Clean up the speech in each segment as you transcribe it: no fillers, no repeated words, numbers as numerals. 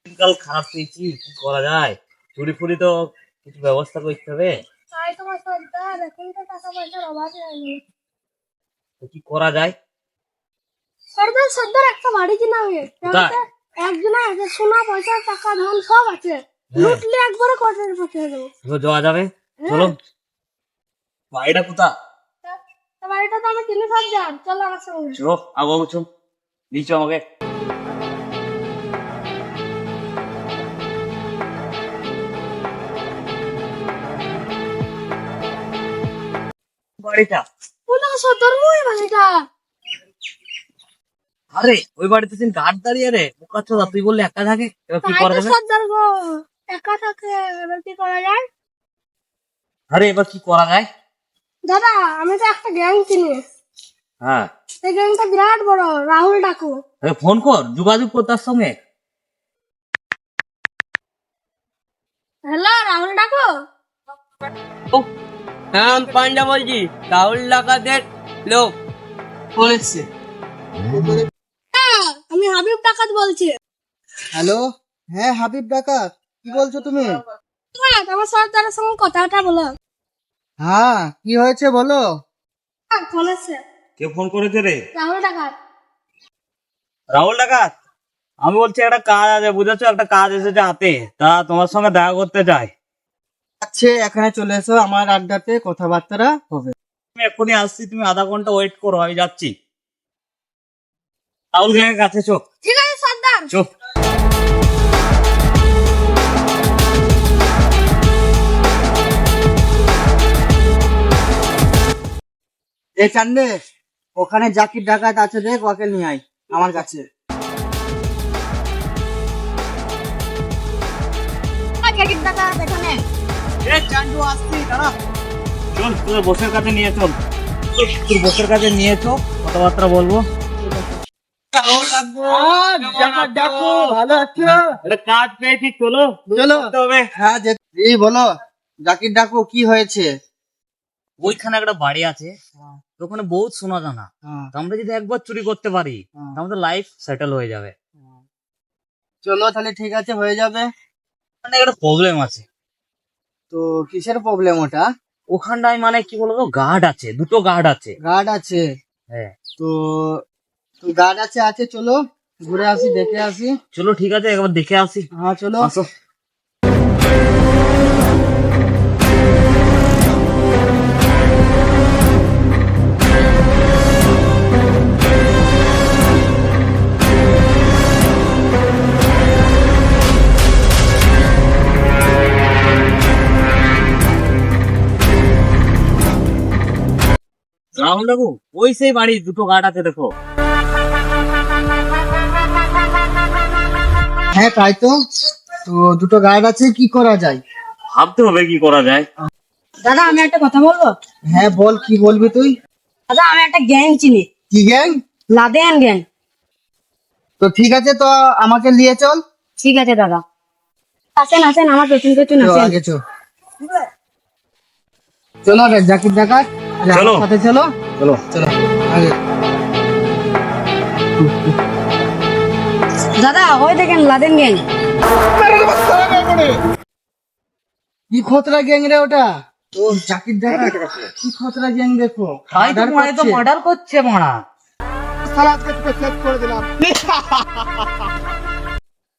দিনকাল খারাপ পেয়েছি, কি করা যায়? চুরি ফুরি তো কিছু ব্যবস্থা করতে হবে। তাই তোমার সর্দার, এখন তো টাকা পয়সার অভাব নেই। তো কি করা যায়? সর্দার সর্দার একটা বাড়ি কিনা হবে। কোথায়? একজনে আছে, সোনা পয়সা টাকা ধন সব আছে। লুটলে একবারে কোটির পথে দেবো। যাওয়া যাবে, চলো। বাড়িটা কোথা? তা বাড়িটা তো আমি চিনি সর্দার, চলো আমার সঙ্গে। চলো আগো চল, দিচ্ছ আমাকে। বাড়িটা ওনা সর্দার ওই বাড়িটা। আরে ওই বাড়িতে দিন গার্ড দাঁড়িয়ে রে, বোকা চোদা, তুই বললি একা থাকে, এবার কি তাই করা তো যাবে? সর্দার গো, একা থাকে, এবার কি করা যায়? আরে এবার কি করা যায়? দাদা আমি তো একটা গ্যাং চিনি, হ্যাঁ, এই গ্যাংটা বিরাট বড়। রাহুল ডাকু। ফোন কর, যোগাযোগ কর তার সঙ্গে। হ্যালো রাহুল ডাকু। হ্যাঁ আমি পান্ডা বলছি, রাহুল ডাকাতের লোক ফোন এসছে। হ্যাঁ, আমি হাবিব ডাকাত বলছি। হ্যালো, হ্যাঁ হাবিব ডাকাত, কি বলছো তুমি? হ্যাঁ, আমার সর্দারের সঙ্গে কথাটা বলো। হ্যাঁ কি হয়েছে বলো। হ্যাঁ, ফোন এসছে। কে ফোন করেছে রে? রাহুল ডাকাত। রাহুল ডাকাত, আমি বলছি একটা কাজ আছে, বুঝেছো, একটা কাজ এসেছে হাতে, তা তোমার সঙ্গে দেখা করতে চাই। আচ্ছা এখানে চলে এসো, আমার আড্ডাতে কথাবার্তা হবে। আমি এক্ষুনি আসছি, তুমি আধা ঘন্টা ওয়েট করো, আমি যাচ্ছি। রাহুল গ্যাংয়ের কাছে চো। ঠিক আছে সর্দার। চো। এ চান্ডে, ওখানে জাকির ডাকাত আছে, দেখ ওকে নিয়ে আয় আমার কাছে। জাকির ডাকাত এখানে। এ চান্ডু আসছি, দাঁড়া। চল, তোর বসের কাছে নিয়ে চল, তোর বসের কাছে নিয়ে চো, কথাবার্তা বলবো। ডাকু ভালো আছো? একটা কাজ পেয়েছি, চলো চলো। করতে হবে। হ্যাঁ এই বলো, জাকির ডাকু কি হয়েছে? ওইখানে একটা বাড়ি আছে, তো ওখানে বহুত সোনা জানা, তো আমরা যদি একবার চুরি করতে পারি, আমাদের লাইফ সেটেল হয়ে যাবে। চলো তাহলে, ঠিক আছে হয়ে যাবে। মানে একটা প্রবলেম আছে। তো কিসের প্রবলেম ওটা? ওখানটায় মানে কি বলবো, গার্ড আছে, দুটো গার্ড আছে। গার্ড আছে? হ্যাঁ, তো গার্ড আছে আছে, চলো ঘুরে আসি, দেখে আসি। চলো ঠিক আছে, একবার দেখে আসি। হ্যাঁ চলো। আসো। রাহুল বাবু, ওই সেই বাড়ি, দুটো গার্ড আছে, দেখো। হ্যাঁ তাই তো। তো দুটো গার্ড আছে, কি করা যায়? ভাবতে হবে কি করা যায়। দাদা আমি একটা কথা বলবো। হ্যাঁ বল, কি বলবি তুই? দাদা আমি একটা গ্যাং চিনি, কি গ্যাং? Laden gang. তো ঠিক আছে, তো আমাকে নিয়ে চল। ঠিক আছে দাদা, আসেন আসেন আমার পেছন পেছন চল, আসেন। আগে চল। চলো রে জাকির ডাকাত, চলো। আমার সাথে চলো। চলো। চলো আগে। দাদা ওই দেখেন লাদেন গ্যাং। কি খতরা গ্যাং রে ওটা? ও জাকির ডাকাত, কি খতরা গ্যাং দেখো। তাই তো, মানে তো মার্ডার করছে মারা। সালা আজকে তোকে শেষ করে দিলাম।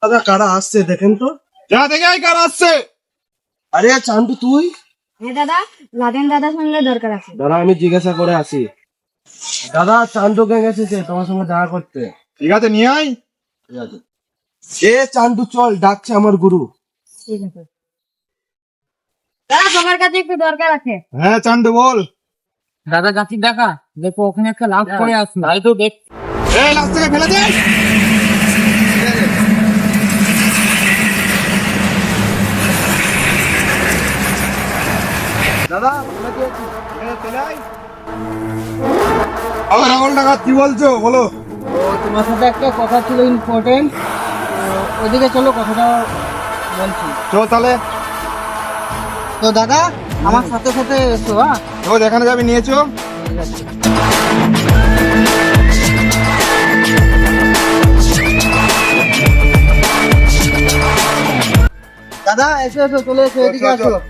দাদা কারা আসছে দেখেন তো, যা দেখে আয় কারা আসছে। আরে চান্টু তুই হ্যাঁ দাদা, লাদেন দাদার সঙ্গে দরকার আছে। দাদা, আমি জিজ্ঞাসা করে আসি। দাদা চান্টু গ্যাং এসেছে তোমার সঙ্গে দেখা করতে। ঠিক আছে নিয়ে আয়। ঠিক আছে, এ চান্টু চল, ডাকছে আমার গুরু। ঠিক আছে দাদা, তোমার কাছে একটু দরকার আছে। হ্যাঁ চান্টু বল। দাদা জাকির ডাকাত, দেখো ওখানে একটা লাভ করে আসছে। তাই তো দেখ। এই লাস্ট থেকে ফেলে দে। দাদা ফেলে দিয়েছি, ফেলে আয়। আবার রাহুল ডাকাত, কি বলছো বলো। তো তোমার সাথে একটা কথা ছিল ইম্পর্টেন্ট, ওইদিকে চলো, কথাটা বলছি। চল তাহলে। তো দাদা আমার সাথে সাথে এসো। হ্যাঁ তো যেখানে যাবি নিয়েছো। ঠিক আছে। দাদা এসো এসো, চলে এসো, এদিকে চল, চল। আসো।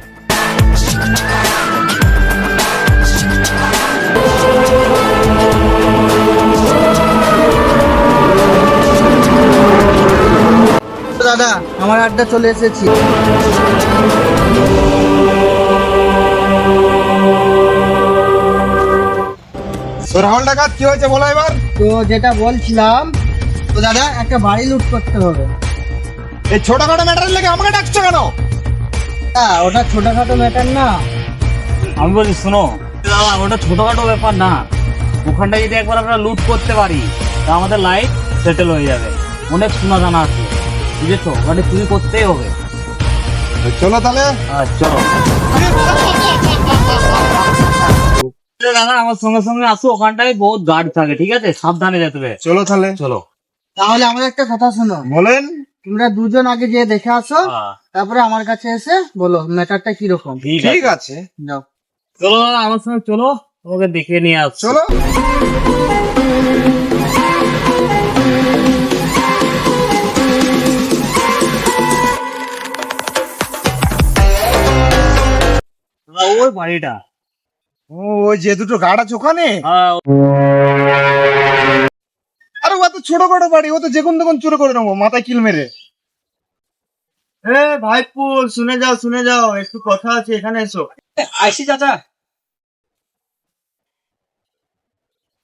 দাদা আমার আড্ডা চলে এসেছি। তো রাহুল ডাকাত কি হয়েছে বলো এবার। তো যেটা বলছিলাম, তো দাদা একটা বাড়ি লুট করতে হবে। এই ছোটখাটো ম্যাটারের লেগে আমাকে ডাকছো কেন? হ্যাঁ, ওটা ছোটখাটো ম্যাটার না। আমি বলছি শোনো দাদা, ওটা ছোটখাটো ব্যাপার না। ওখানটা যদি একবার আমরা লুট করতে পারি তা আমাদের লাইফ সেটেল হয়ে যাবে। অনেক সোনা জানা আছে, বুঝেছো? ওখানে চুরি করতেই হবে। চলো তাহলে। চলো দাদা, আমার সঙ্গে সঙ্গে আসো। ওখানটায় বহুত গার্ড থাকে, ঠিক আছে? সাবধানে যেতে হবে। চলো তাহলে। চলো। তাহলে আমার একটা কথা শোনো, বলেন। তোমরা দুজন আগে যেয়ে দেখে আসো, তারপরে আমার কাছে এসে বলো ম্যাটারটা কিরকম। ঠিক আছে, যাও। চলো দাদা, আমার সঙ্গে চলো, তোমাকে দেখে নিয়ে আসছো। চলো। দাদা, ওই বাড়িটা। ও, ওই যে দুটো গার্ড আছে ওখানে? হ্যাঁ, আরে ও তো ছোটখাটো বাড়ি, ও তো যে কোন তখন চুরি করে নেবো মাথায় কিল মেরে। ভাইপো শুনে যাও, একটু কথা আছে, এখানে এসো। আইসি চাচা।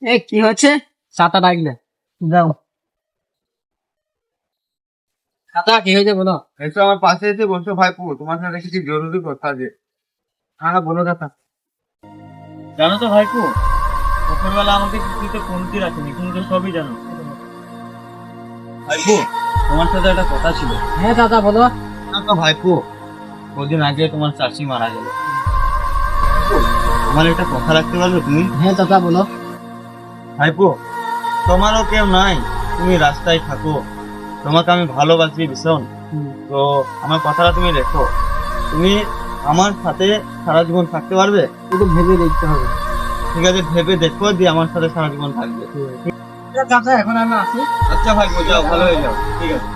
এ কি হচ্ছে? চাচা ডাকলে যাও। চাচা কি হয়েছে বলো। এসো আমার পাশে এসে বসো ভাইপো, তোমার সাথে কিছু জরুরি কথা আছে। হ্যাঁ বলো চাচা। জানো তো ভাইপো, সকালবেলা আমাকে কিছুতে কমতি রাখেনি, তুমি তো সবই জানো। ভাইপো, তোমার সাথে একটা কথা ছিল। হ্যাঁ চাচা বলো। ভাইপো, কদিন আগে তোমার চাষি মারা গেল। আমার একটা কথা রাখতে পারবে তুমি? হ্যাঁ চাচা বলো। ভাইপো, তোমারও কেউ নাই, তুমি রাস্তায় থাকো, তোমাকে আমি ভালোবাসি ভীষণ। তো আমার কথাটা তুমি রেখো। তুমি আমার সাথে সারা জীবন থাকতে পারবে? একটু ভেবে দেখতে হবে। ঠিক আছে, ভেবে দেখো, দিয়ে আমার সাথে সারা জীবন থাকবে। চাচা এখন আমি আসি। আচ্ছা ভাইপো, যাও, ভালো হয়ে যাও। ঠিক আছে।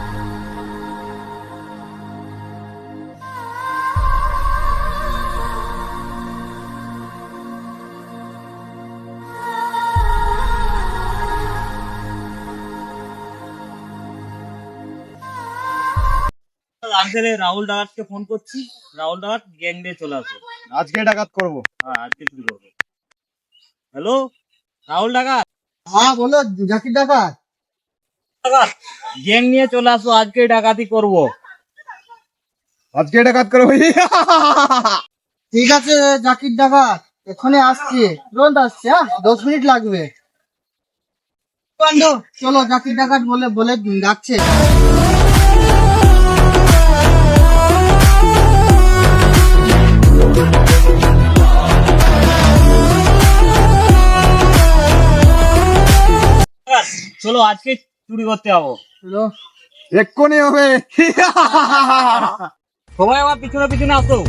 আঙ্কেল, রাহুল ডাকাতকে ফোন করছি। রাহুল ডাকাত গ্যাং দিয়ে চলে আসো। আজকে ডাকাত করবো। হ্যাঁ, আজকে শুরু করবো। হ্যালো, রাহুল ডাকাত। হ্যাঁ বলো জাকির ডাকাত। গ্যাং নিয়ে চলে আসো, আজকে ডাকাতি করবো। আজকে ডাকাত করবো। ঠিক আছে জাকির ডাকাত, এক্ষুনি আসছি, তুরন্ত আসছে। হ্যাঁ 10 মিনিট লাগবে। পান্ডু চলো, জাকির ডাকাত বলে বলে ডাকছে। চলো, আজকে চুরি করতে যাবো। চলো। এক্ষুনি হবে। সবাই আমার পিছনে পিছনে আসো,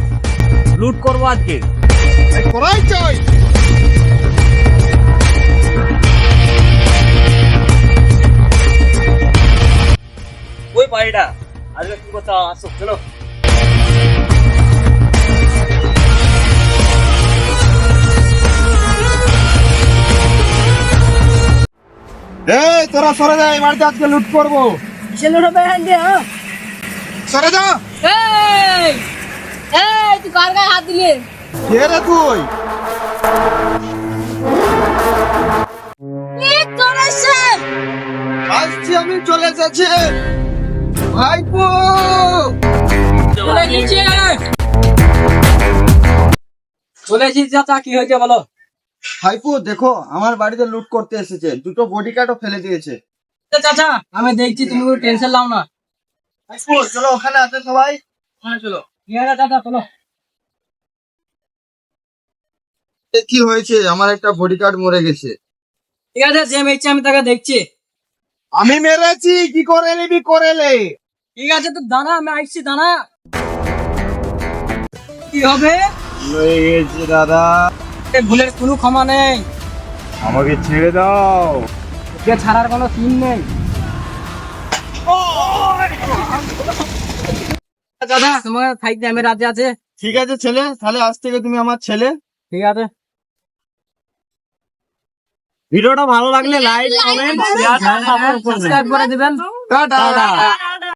লুট করবো আজকে। করাই চাই। ওই বাড়িটা আজকে কি করতে হবে, আসো চলো। এই তোরা সরে যা, এই বাড়িতে আজকে লুট করবো। ছেলেটা বেহান দিয়ে সরে যা। এই এই তুই কার গায়ে হাত দিলি? কে রে তুই? কি করেছে? আসছি আমি, চলে এসেছি ভাইপো। চলে গেছে। চলে এসেছি চাচা, কি হয়েছে বলো। ভাইপো দেখো, আমার বাড়িতে লুট করতে এসেছে, দুটো বডিগার্ডও ফেলে দিয়েছে। চাচা আমি দেখছি, তুমি কোনো টেনশন নাও না। ভাইপো চলো, ওখানে আছে সবাই। হ্যাঁ চলো। ঠিক আছে চাচা চলো। কি হয়েছে? আমার একটা বডিগার্ড মরে গেছে। ঠিক আছে, যে মেয়েছে আমি তাকে দেখছি। আমি মেরেছি, কি করে নিবি করে লে। ঠিক আছে তো দাঁড়া, আমি আসছি, দাঁড়া। কি হবে? হয়ে গেছে দাদা, এ ভুলের কোনো ক্ষমা নেই। আমাকে ছেড়ে দাও। ওকে ছাড়ার কোনো সিন নেই। দাদা তোমার থাকতে আমি রাজি আছে। ঠিক আছে ছেলে, তাহলে আজ থেকে তুমি আমার ছেলে। ঠিক আছে। ভিডিওটা ভালো লাগলে like comment share subscribe subscribe করে দিবেন। টাটা।